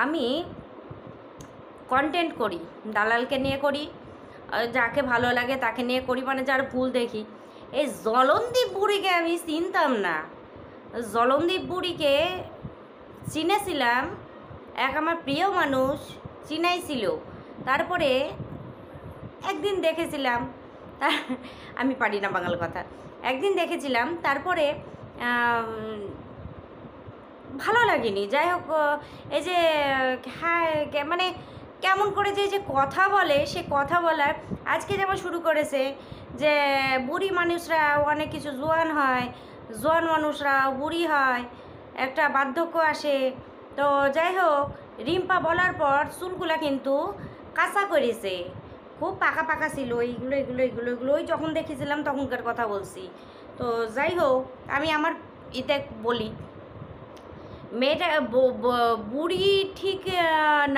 আমি কন্টেন্ট করি, দালালকে নিয়ে করি, যাকে ভালো লাগে তাকে নিয়ে করি, মানে যার ভুল দেখি। এই জলনদীপ বুড়িকে আমি চিনতাম না। জলনদীপ বুড়িকে চিনেছিলাম এক আমার প্রিয় মানুষ চিনাইছিল, তারপরে একদিন দেখেছিলাম, আমি পারি না বাংলা কথা, একদিন দেখেছিলাম, তারপরে ভালো লাগেনি। যাই হোক, এই যে হ্যাঁ মানে কেমন করে যে কথা বলে, সে কথা বলার আজকে যেমন শুরু করেছে যে বুড়ি মানুষরা অনেক কিছু জোয়ান হয়, জোয়ান মানুষরা বুড়ি হয়, একটা বার্ধক্য আসে। তো যাই হোক, রিম্পা বলার পর চুলগুলা কিন্তু কাঁচা করেছে, খুব পাকা পাকা ছিল এইগুলো এগুলো এগুলো এগুলো ওই যখন দেখেছিলাম তখনকার কথা বলছি। তো যাই হোক, আমি আমার ইতে বলি, মেয়েটা বুড়ি ঠিক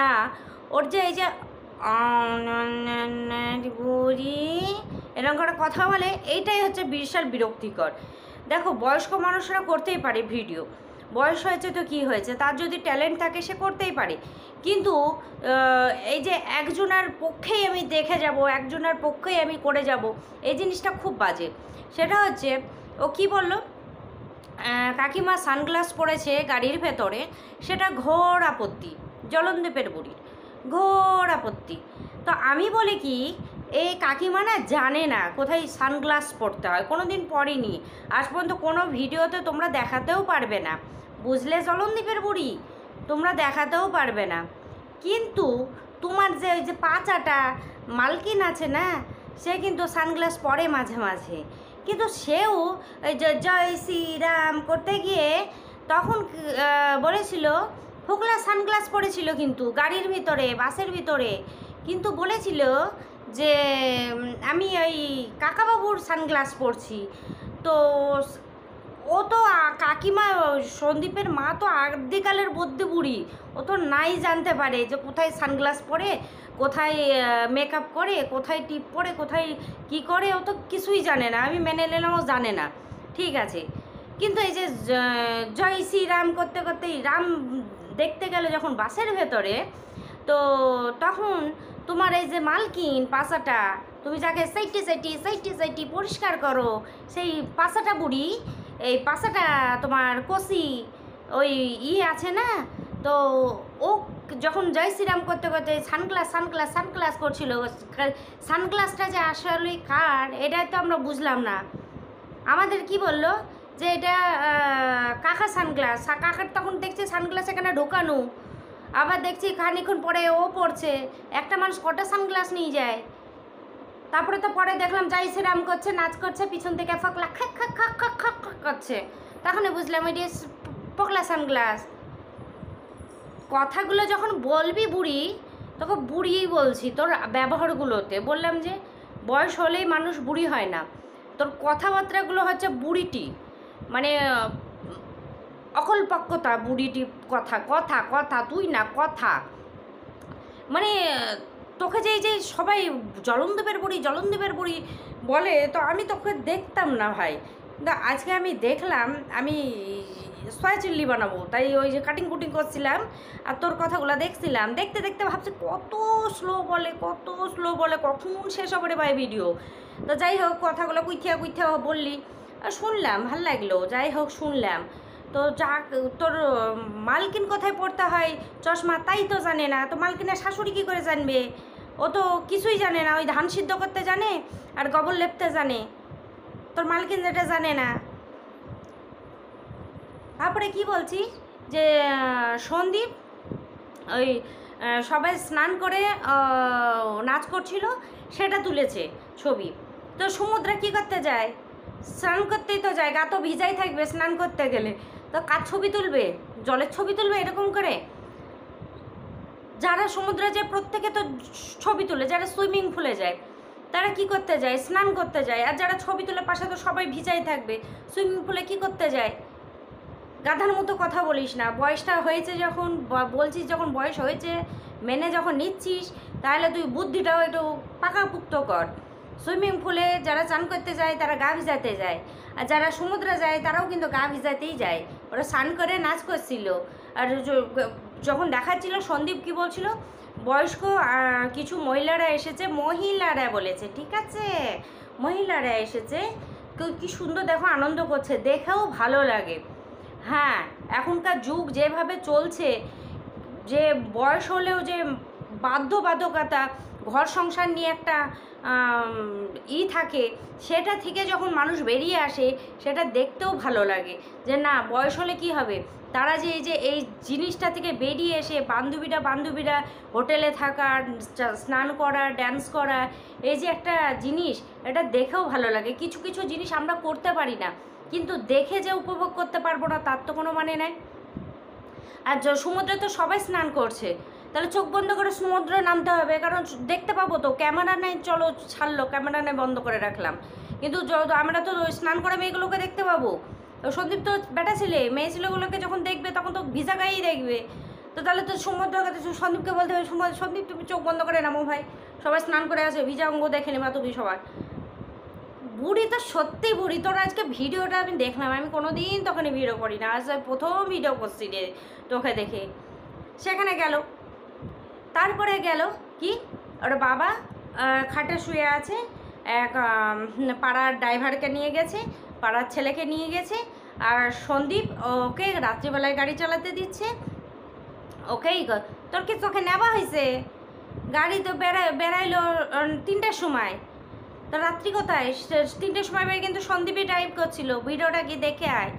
না, ওর যে এই যে বুড়ি এরকম করে কথা বলে, এইটাই হচ্ছে বিশাল বিরক্তিকর। দেখো, বয়স্ক মানুষরা করতেই পারে ভিডিও, বয়স হয়েছে তো কি হয়েছে, তার যদি ট্যালেন্ট থাকে সে করতেই পারে। কিন্তু এই যে একজনের পক্ষেই আমি দেখে যাব, একজনের পক্ষেই আমি করে যাব, এই জিনিসটা খুব বাজে। সেটা হচ্ছে, ও কি বলল, কাকিমা সানগ্লাস পরেছে গাড়ির ভেতরে, সেটা ঘোর আপত্তি, জলনদীপের বুড়ির ঘোর আপত্তি। তো আমি বলি কি, এই কাকিমা না জানে না কোথায় সানগ্লাস পরতে হয়, কোনো দিন পরেনি, আজ পর্যন্ত কোনো ভিডিওতে তোমরা দেখাতেও পারবে না, বুঝলে জলনদীপের বুড়ি, তোমরা দেখাতেও পারবে না। কিন্তু তোমার যে ওই যে পাঁচাটা মালকিন আছে না, সে কিন্তু সানগ্লাস পরে মাঝে মাঝে, কিন্তু সেও ওই যে জয় শ্রীরাম করতে গিয়ে তখন বলেছিল, ফোকলা সানগ্লাস পরেছিল কিন্তু গাড়ির ভিতরে, বাসের ভিতরে, কিন্তু বলেছিল যে আমি ওই কাকাবাবুর সানগ্লাস পরছি। তো ও তো কাকিমা, সন্দীপের মা তো আদিকালের বদ্যি বুড়ি, ও তো নাই জানতে পারে যে কোথায় সানগ্লাস পরে, কোথায় মেকআপ করে, কোথায় টিপ পরে, কোথায় কি করে, ও তো কিছুই জানে না। আমি মেনে নিলাম ও জানে না, ঠিক আছে। কিন্তু এই যে জয় শ্রীরাম করতে করতেই রাম দেখতে গেলে যখন বাসের ভেতরে, তো তখন তোমার এই যে মালকিন পাশাটা, তুমি যাকে সাইটি সাইটি সাইটি সাইটি পরিষ্কার করো, সেই পাশাটা বুড়ি, এই পাশাটা তোমার কষি ওই আছে না, তো ও যখন জয় শ্রীরাম করতে করতে সানগ্লাস সানগ্লাস সানগ্লাস করছিল, সানগ্লাসটা যে আসলে কার, এটাই তো আমরা বুঝলাম না। আমাদের কি বললো যে এটা কাকা সানগ্লাস, কাকার তখন দেখছি সানগ্লাস এখানে ঢোকানো, আবার দেখছি খানিক্ষণ পরে ও পড়ছে। একটা মানুষ কটা সানগ্লাস নিয়ে যায়? তারপরে তো পরে দেখলাম জয় শ্রীরাম করছে, নাচ করছে, পিছন থেকে ফকলা খাক খাক খাক খাক খাক খাক করছে, তখনই বুঝলাম ওইটি পকলা সানগ্লাস। কথাগুলো যখন বলবি বুড়ি, তখন বুড়িই বলছি, তোর ব্যবহারগুলোতে বললাম যে বয়স হলেই মানুষ বুড়ি হয় না, তোর কথাবার্তাগুলো হচ্ছে বুড়িটি, মানে অকল্পক্যতা, বুড়িটি কথা কথা কথা, তুই না কথা, মানে তোকে যে সবাই জলনদীপের বুড়ি জলনদীপের বুড়ি বলে, তো আমি তোকে দেখতাম না ভাই, কিন্তু আজকে আমি দেখলাম, আমি সয়া চিল্লি বানাবো, তাই ওই যে কাটিং কুটিং করছিলাম আর তোর কথাগুলো দেখছিলাম, দেখতে দেখতে ভাবছি কত স্লো বলে, কত স্লো বলে, কখন শেষ হবে রে ভাই ভিডিও। তো যাই হোক, কথাগুলো কুইথিয়া কুইথিয়া বললি, শুনলাম, ভাল লাগলো, যাই হোক শুনলাম। তো যা তোর মালকিন কোথায় পড়তে হয় চশমা তাই তো জানে না, তো মালকিনের শাশুড়ি কী করে জানবে? ও তো কিছুই জানে না, ওই ধান সিদ্ধ করতে জানে আর গোবর লেপতে জানে, তোর মালকিন যেটা জানে না। তারপরে কি বলছি যে সন্দীপ ওই সবাই স্নান করে নাচ করছিল, সেটা তুলেছে ছবি। তো সমুদ্রে কী করতে যায়? স্নান করতেই তো যায়, গা তো ভিজাই থাকবে স্নান করতে গেলে, তো কার ছবি তুলবে? জলের ছবি তুলবে এরকম করে? যারা সমুদ্রে যায় প্রত্যেকে তো ছবি তুলে, যারা সুইমিং পুলে যায় তারা কি করতে যায়? স্নান করতে যায়। আর যারা ছবি তুলে পাশে তো সবাই ভিজাই থাকবে, সুইমিং পুলে কি করতে যায়? গাধার মতো কথা বলিস না, বয়সটা হয়েছে যখন, বলছিস যখন বয়স হয়েছে মেনে যখন নিচ্ছিস, তাহলে তুই বুদ্ধিটাও একটু পাকাপুক্ত কর। সুইমিং পুলে যারা চান করতে যায় তারা গা ভিজাতে যায়, আর যারা সমুদ্রে যায় তারাও কিন্তু গা ভিজাতেই যায়। ওরা স্নান করে নাচ করছিল, আর যখন দেখাচ্ছিল সন্দীপ কি বলছিল, বয়স্ক কিছু মহিলারা এসেছে, মহিলারা বলেছে, ঠিক আছে, মহিলারা এসেছে, কি সুন্দর দেখো আনন্দ করছে, দেখেও ভালো লাগে। হ্যাঁ, এখনকার যুগ যেভাবে চলছে, যে বয়স হলেও যে বাধ্যবাধকতা, ঘর সংসার নিয়ে একটা থাকে, সেটা থেকে যখন মানুষ বেরিয়ে আসে সেটা দেখতেও ভালো লাগে। যে না, বয়স হলে কি হবে, তারা যে এই জিনিসটা থেকে বেরিয়ে এসে বান্ধবীরা হোটেলে থাকা, স্নান করা, ড্যান্স করা, এই যে একটা জিনিস, এটা দেখেও ভালো লাগে। কিছু কিছু জিনিস আমরা করতে পারি না, কিন্তু দেখে যে উপভোগ করতে পারবো না তার তো কোনো মানে নাই। আর সমুদ্রে তো সবাই স্নান করছে, তাহলে চোখ বন্ধ করে সমুদ্রে নামতে হবে, কারণ দেখতে পাবো তো। ক্যামেরা নেই, চলো ছাড়লো, ক্যামেরা নেই, বন্ধ করে রাখলাম, কিন্তু আমরা তো স্নান করা মেয়েগুলোকে দেখতে পাবো। তো সন্দীপ তো বেটা ছেলে, মেয়ে ছেলেগুলোকে যখন দেখবে তখন তো ভিজা গায়েই দেখবে। তো তাহলে তো সমুদ্রের কাছে সন্দীপকে বলতে হবে, সন্দীপ তুমি চোখ বন্ধ করে নামো ভাই, সবাই স্নান করে আসে, ভিজা অঙ্গ দেখে নেবা তুমি সবার। বুড়ি তো সত্যি বুড়ি। তোর আজকে ভিডিওটা আমি দেখলাম, আমি কোনো দিন তখন ভিডিও করি না, আজ প্রথম ভিডিও করছি রে তোকে দেখে। সেখানে গেল, তারপরে গেল কি, ওর বাবা খাটে শুয়ে আছে, এক পাড়ার ড্রাইভারকে নিয়ে গেছে, পাড়ার ছেলেকে নিয়ে গেছে, আর সন্দীপ ওকে রাত্রিবেলায় গাড়ি চালাতে দিচ্ছে। ওকেই তোর কি চোখে নেওয়া হয়েছে? গাড়ি তো বেড়াইলো 3টার সময়, তো রাত্রি কোথায়? 3টার সময় বেরিয়ে কিন্তু সন্দীপই ড্রাইভ করছিল। ভিডিওটা কি দেখে আয়।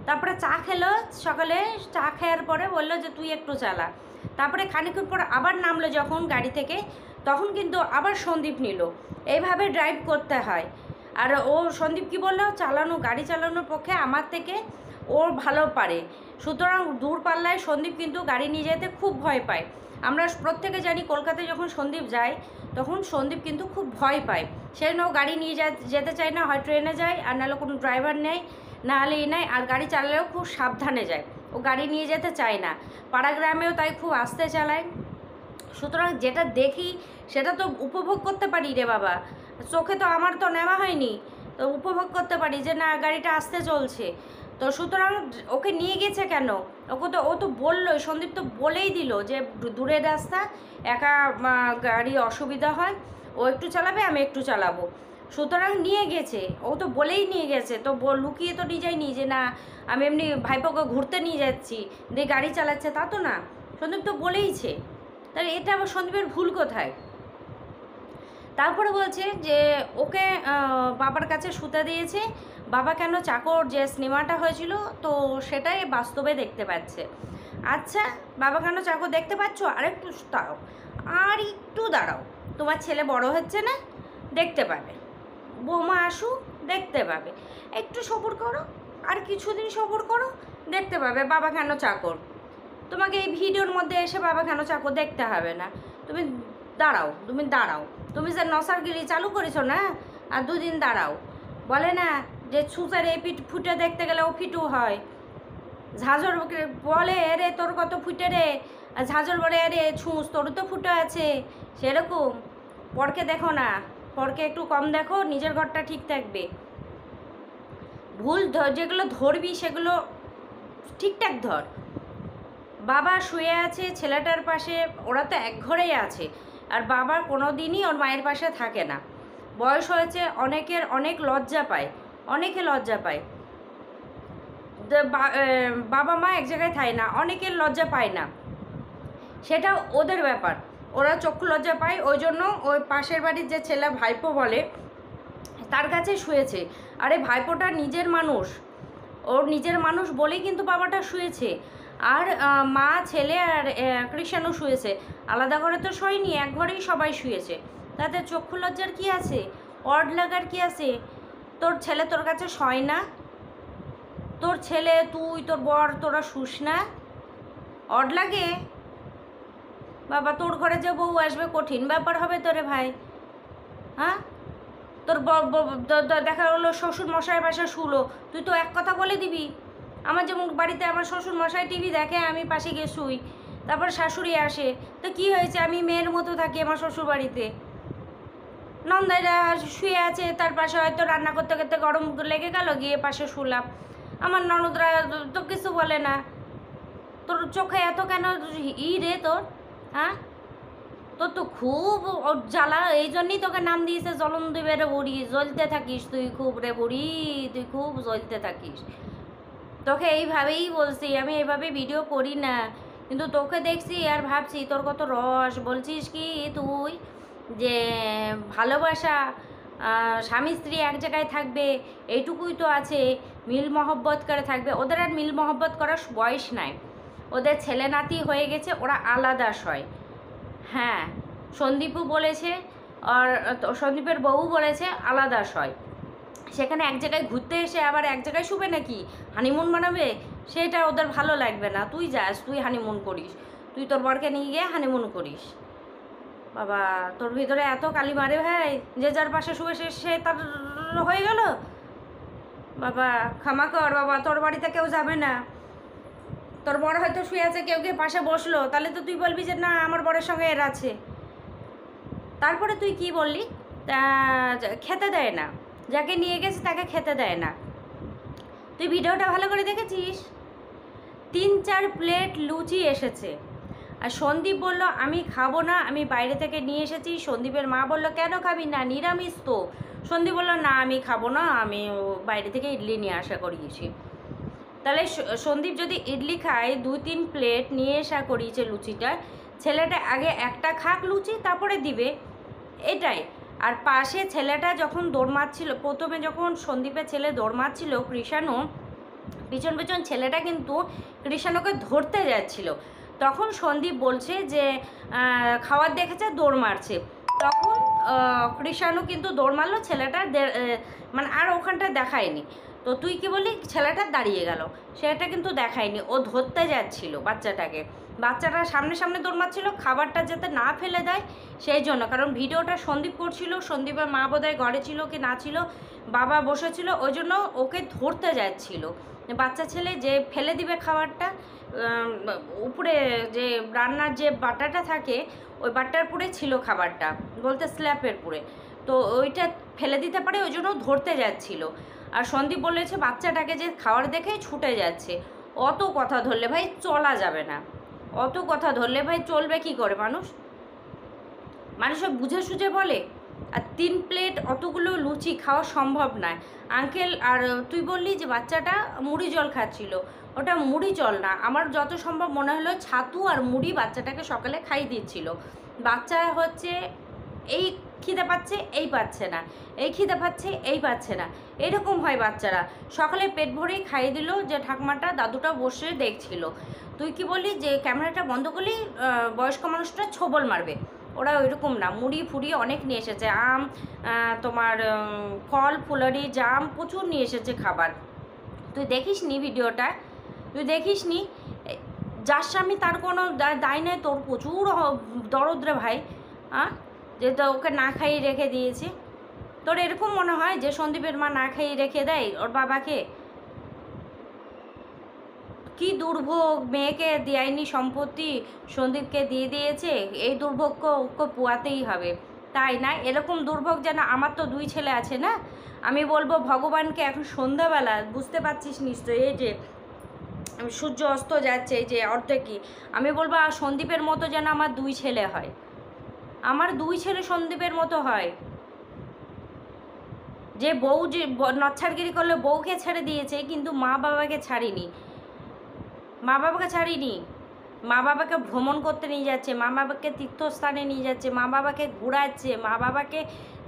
তারপরে চা খেলো সকালে, চা খাওয়ার পরে বললো যে তুই একটু চালা। তারপরে খানিকক্ষণ পর আবার নামলো যখন গাড়ি থেকে, তখন কিন্তু আবার সন্দীপ নিল। এইভাবে ড্রাইভ করতে হয়। আর ও সন্দীপ কি বললো, গাড়ি চালানোর পক্ষে আমার থেকে ওর ভালো পারে, সুতরাং দূরপাল্লায় সন্দীপ কিন্তু গাড়ি নিয়ে যেতে খুব ভয় পায়। আমরা প্রত্যেকে জানি কলকাতায় যখন সন্দীপ যায় তখন সন্দীপ কিন্তু খুব ভয় পায়, সেই জন্য ও গাড়ি নিয়ে যেতে চায় না, হয় ট্রেনে যায়, আর নাহলে কোনো ড্রাইভার নেয়, নাহলে নেয়। আর গাড়ি চালালেও খুব সাবধানে যায়, ও গাড়ি নিয়ে যেতে চায় না। পাড়া গ্রামেও তাই খুব আস্তে চালায়। সুতরাং যেটা দেখি সেটা তো উপভোগ করতে পারি রে বাবা, চোখে তো আমার তো নেওয়া হয়নি, তো উপভোগ করতে পারি যে না গাড়িটা আস্তে চলছে। তো সুতরাং ওকে নিয়ে গেছে কেন? ও তো বললোই, সন্দীপ তো বলেই দিল যে দূরের রাস্তা, একা গাড়ি অসুবিধা হয়, ও একটু চালাবে, আমি একটু চালাবো, সুতরাং নিয়ে গেছে। ও তো বলেই নিয়ে গেছে, তো লুকিয়ে তো নিয়ে যায়নি যে না আমি এমনি ভাইপোকে ঘুরতে নিয়ে যাচ্ছি দিয়ে গাড়ি চালাচ্ছে, তা তো না। সন্দীপ তো বলেইছে, তাহলে এটা আবার সন্দীপের ভুল কোথায়? তারপরে বলছে যে ওকে বাবার কাছে শুতে দিয়েছে, বাবা কেন চাকর যে সিনেমাটা হয়েছিল তো সেটাই বাস্তবে দেখতে পাচ্ছে। আচ্ছা, বাবা কেন চাকর দেখতে পাচ্ছ? আর একটু দাঁড়াও, তোমার ছেলে বড় হচ্ছে না, দেখতে পাবে, বৌমা আসুক, দেখতে পাবে, একটু সবুর করো, আর কিছুদিন সবুর করো, দেখতে পাবে বাবা কেন চাকর। তোমাকে এই ভিডিওর মধ্যে এসে বাবা কেন চাকর দেখতে হবে না, তুমি দাঁড়াও, তুমি যে নসারগিরি চালু করেছো না, আর 2 দিন দাঁড়াও। বলে না যে ছুঁচার এই পিঠ ফুটে দেখতে গেলে ও ফিটু হয়। ঝাঁঝর বলে রে তোর কত ফুটে রে, আর ঝাঁঝর বলে রে ছুঁচ তোর তো ফুটে আছে। সেরকম পরকে দেখো না, পরকে একটু কম দেখো, নিজের ঘরটা ঠিক থাকবে। ভুল যেগুলো ধরবি সেগুলো ঠিকঠাক ধর। বাবা শুয়ে আছে ছেলেটার পাশে, ওরা তো এক ঘরেই আছে, আর বাবা কোনো দিনই ওর মায়ের পাশে থাকে না। বয়স হয়েছে, অনেক লজ্জা পায়, অনেকে লজ্জা পায়। বাবা মা এক জায়গায় থাকে না, অনেকের লজ্জা পায় না, সেটা ওদের ব্যাপার, ওরা চক্ষু লজ্জা পায়। ওই জন্য ওই পাশের বাড়ির যে ছেলে ভাইপো বলে তার কাছে শুয়েছে। আরে ভাইপোটা নিজের মানুষ, ওর নিজের মানুষ বলেই কিন্তু বাবাটা শুয়েছে। আর মা, ছেলে আর কৃষাণও শুয়েছে, আলাদা ঘরে তো শোয়নি, এক ঘরেই সবাই শুয়েছে। তাতে চক্ষু লজ্জার কী আছে, অড লাগার কী আছে? তোর ছেলে তোর কাছে শয় না, তোর ছেলে তুই তোর বর তোরা শুস না, অড লাগে? বাবা তোর ঘরে যে বউ আসবে কঠিন ব্যাপার হবে তোরে ভাই। হ্যাঁ, তোর দেখা হলো শ্বশুর মশাইয়ের বাসা শুলো, তুই তো এক কথা বলে দিবি। আমার যেমন বাড়িতে আমার শ্বশুর মশাই টিভি দেখে, আমি পাশে গিয়ে শুই, তারপর শাশুড়ি আসে, তো কি হয়েছে, আমি মেয়ের মতো থাকি আমার শ্বশুর বাড়িতে। নন্দাইরা শুয়ে আছে, তার পাশে হয়তো রান্না করতে করতে গরম লেগে গেল, গিয়ে পাশে শুলাম, আমার ননদরা তো কিছু বলে না। তোর চোখে এত কেন রে তোর? হ্যাঁ, তোর তো খুব জ্বালা, এই জন্যই তোকে নাম দিয়েছে জলনদীপের বুড়ি। জ্বলতে থাকিস তুই খুব রে বুড়ি, তুই খুব জ্বলতে থাকিস। তোকে এইভাবেই বলছি, আমি এইভাবে ভিডিও করি না, কিন্তু তোকে দেখছি আর ভাবছি তোর কত রস। বলছিস কি তুই যে ভালোবাসা, স্বামী স্ত্রী এক জায়গায় থাকবে এইটুকুই তো আছে, মিল মহব্বত করে থাকবে। ওদের আর মিল মহব্বত করার বয়স নাই, ওদের ছেলে নাতি হয়ে গেছে, ওরা আলাদা সয়। হ্যাঁ, সন্দীপও বলেছে, আর সন্দীপের বউ বলেছে আলাদা সয়। সেখানে এক জায়গায় ঘুরতে এসে আবার এক জায়গায় শুবে নাকি, হানিমুন মানাবে? সেটা ওদের ভালো লাগবে না। তুই যাস, তুই হানিমুন করিস, তুই তোর বরকে নিয়ে গিয়ে হানিমুন করিস। বাবা, তোর ভিতরে এত কালি মারে ভাই, যে যার পাশে শুয়ে সে তার হয়ে গেল। বাবা ক্ষমা কর বাবা, তোর বাড়িতে কেউ যাবে না। তোর বর হয়তো শুয়ে আছে, কেউ কেউ পাশে বসলো, তাহলে তো তুই বলবি যে না আমার বরের সঙ্গে এর আছে। তারপরে তুই কি বললি, খেতে দেয় না, যাকে নিয়ে গেছে তাকে খেতে দেয় না। তুই ভিডিওটা ভালো করে দেখেছিস? 3-4 প্লেট লুচি এসেছে, আর সন্দীপ বলল আমি খাবো না, আমি বাইরে থেকে নিয়ে এসেছি। সন্দীপের মা বলল কেন খাবি না, নিরামিষ তো। সন্দীপ বলল না আমি খাবো না, আমি বাইরে থেকে ইডলি নিয়ে আসা করিয়েছি। তাহলে সন্দীপ যদি ইডলি খায়, 2-3 প্লেট নিয়ে আসা করিয়েছে লুচিটা, ছেলেটা আগে একটা খাক লুচি, তারপরে দিবে, এটাই। আর পাশে ছেলেটা যখন দৌড় মারছিল, প্রথমে যখন সন্দীপের ছেলে দৌড় মারছিল, কৃষাণু পিছন পিছন ছেলেটা কিন্তু কৃষাণুকে ধরতে যাচ্ছিল, তখন সন্দীপ বলছে যে খাওয়ার দেখেছে দৌড় মারছে। তখন কৃষাণু কিন্তু দৌড় মারলো, ছেলেটা মানে আর ওখানটা দেখায়নি। তো তুই কি বলি ছেলেটা দাঁড়িয়ে গেল, সেটা কিন্তু দেখায়নি, ও ধরতে যাচ্ছিল বাচ্চাটাকে। বাচ্চাটা সামনে সামনে দৌড় মারছিল, খাবারটা যাতে না ফেলে দেয় সেই জন্য। কারণ ভিডিওটা সন্দীপ করছিল, সন্দীপের মা বোধহয় ঘরে ছিল কি না ছিল, বাবা বসেছিল, ওই জন্য ওকে ধরতে যাচ্ছিল। বাচ্চা ছেলে যে ফেলে দিবে খাবারটা, উপরে যে রান্নার যে বাটাটা থাকে ওই বাটার পুরে ছিল খাবারটা, বলতে স্ল্যাপের পুরে, তো ওইটা ফেলে দিতে পারে, ওই জন্য ধরতে যাচ্ছিল। আর সন্দীপ বলেছে বাচ্চাটাকে যে খাওয়ার দেখেই ছুটে যাচ্ছে। অত কথা ধরলে ভাই চলা যাবে না, অত কথা ধরলে ভাই চলবে কি করে? মানুষ বুঝে সুঝে বলে। আর 3 প্লেট অতগুলো লুচি খাওয়া সম্ভব নয় আঙ্কেল। আর তুই বললি যে বাচ্চাটা মুড়ি জল খাচ্ছিল, ওটা মুড়ি জল না, আমার যত সম্ভব মনে হলো ছাতু আর মুড়ি বাচ্চাটাকে সকালে খাইয়ে দিচ্ছিল। বাচ্চা হচ্ছে এই খিদে পাচ্ছে এই পাচ্ছে না, এই খিদে পাচ্ছে এই পাচ্ছে না, এরকম হয় বাচ্চারা। সকালে পেট ভরেই খাইয়ে দিল, যে ঠাকমাটা দাদুটা বসে দেখছিল। তুই কি বললি যে ক্যামেরাটা বন্ধ করলি বয়স্ক মানুষটা ছোবল মারবে, ওরা ওইরকম না। মুড়ি ফুড়ি অনেক নিয়ে এসেছে, আম, তোমার ফল ফুলরি জাম প্রচুর নিয়ে এসেছে খাবার। তুই দেখিস নি ভিডিওটা? তুই দেখিস নি? যার স্বামী তার কোনো দায় নেই, তোর প্রচুর দরদ রে ভাই। যে তো ওকে না খাইয়ে রেখে দিয়েছে। তোর এরকম মনে হয় যে সন্দীপের মা না খাইয়ে রেখে দেয় ওর বাবাকে? কি দুর্ভোগ, মেয়েকে দেয়নি সম্পত্তি, সন্দীপকে দিয়ে দিয়েছে, এই দুর্ভোগকে ওকে পোয়াতেই হবে, তাই না? এরকম দুর্ভোগ যেন, আমার তো 2 ছেলে আছে না, আমি বলবো ভগবানকে এখন সন্ধ্যাবেলা, বুঝতে পারছিস নিশ্চয়ই, এই যে সূর্য অস্ত যাচ্ছে, এই যে অর্ধেকই, আমি বলবো সন্দীপের মতো যেন আমার 2 ছেলে হয়, আমার 2 ছেলে সন্দীপের মতো হয়। যে বউ যে নচ্ছারগিরি করলে বউকে ছেড়ে দিয়েছে, কিন্তু মা বাবাকে ছাড়িনি, মা বাবাকে ছাড়িনি। মা বাবাকে ভ্রমণ করতে নিয়ে যাচ্ছে, মা বাবাকে তীর্থস্থানে নিয়ে যাচ্ছে, মা বাবাকে ঘোরাচ্ছে, মা বাবাকে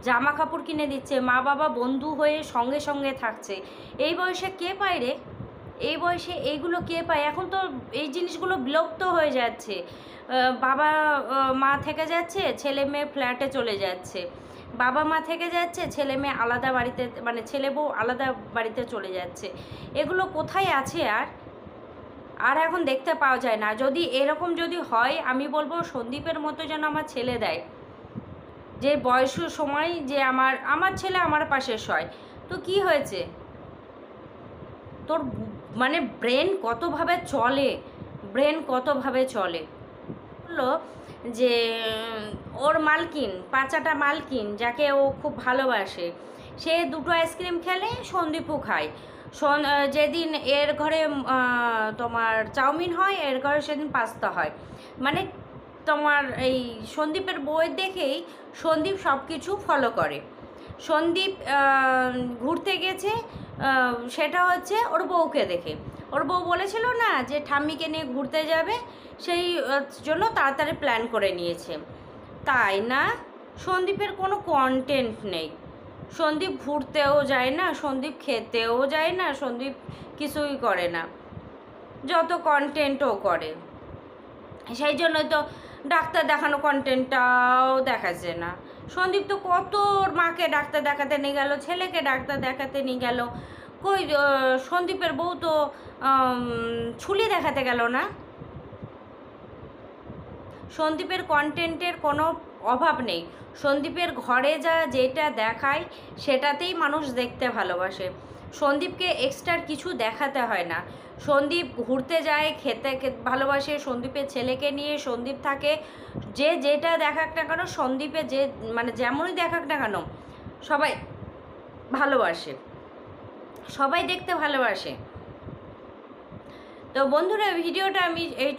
জামা কাপড় কিনে দিচ্ছে, মা বাবা বন্ধু হয়ে সঙ্গে সঙ্গে থাকছে। এই বয়সে কে পায় রে? এই বয়সে এইগুলো কে পায়? এখন তো এই জিনিসগুলো বিলুপ্ত হয়ে যাচ্ছে। বাবা মা থেকে যাচ্ছে, ছেলে মেয়ে ফ্ল্যাটে চলে যাচ্ছে, বাবা মা থেকে যাচ্ছে, ছেলে মেয়ে আলাদা বাড়িতে, মানে ছেলে বউ আলাদা বাড়িতে চলে যাচ্ছে। এগুলো কোথায় আছে আর এখন দেখতে পাওয়া যায় না। যদি এরকম যদি হয়, আমি বলবো সন্দীপের মতো যেন আমার ছেলে দেয়, যে বয়সের সময় যে আমার ছেলে আমার পাশে শয়। তো কি হয়েছে? তোর মানে ব্রেন কতভাবে চলে, ব্রেন কতভাবে চলে। বললো যে ওর মালকিন, পাচাটা মালকিন যাকে ও খুব ভালোবাসে, সে 2টো আইসক্রিম খেলে সন্দীপও খায়। যেদিন এর ঘরে তোমার চাউমিন হয়, এর ঘরে সেদিন পাস্তা হয়। মানে তোমার এই সন্দীপের বউয়ের দেখেই সন্দীপ সব কিছু ফলো করে। সন্দীপ ঘুরতে গেছে, সেটা হচ্ছে ওর বউকে দেখে। ওর বউ বলেছিল না যে ঠাম্মিকে নিয়ে ঘুরতে যাবে, সেই জন্য তাড়াতাড়ি প্ল্যান করে নিয়েছে, তাই না? সন্দীপের কোনো কন্টেন্ট নেই। সন্দীপ ঘুরতেও যায় না, সন্দীপ খেতেও যায় না, সন্দীপ কিছুই করে না, যত কন্টেন্টও করে। সেই জন্যই তো ডাক্তার দেখানো কন্টেন্টটাও দেখাচ্ছে না। সন্দীপ তো কত ওর মাকে ডাক্তার দেখাতে নিয়ে গেল, ছেলেকে ডাক্তার দেখাতে নিয়ে গেল, কই সন্দীপের বউ তো ছুলি দেখাতে গেল না। সন্দীপের কন্টেন্টের কোনো অভাব নেই। সন্দীপের ঘরে যেটা দেখায় সেটাতেই মানুষ দেখতে ভালোবাসে। সন্দীপকে এক্সট্রা কিছু দেখাতে হয় না। সন্দীপ ঘুরতে যায়, খেতে ভালোবাসে, সন্দীপের ছেলেকে নিয়ে সন্দীপ থাকে। যেটা দেখাক না কেন, সন্দীপে মানে যেমনই দেখাক না কেন, সবাই ভালোবাসে, সবাই দেখতে ভালোবাসে। তো বন্ধুরা, ভিডিওটা আমি এই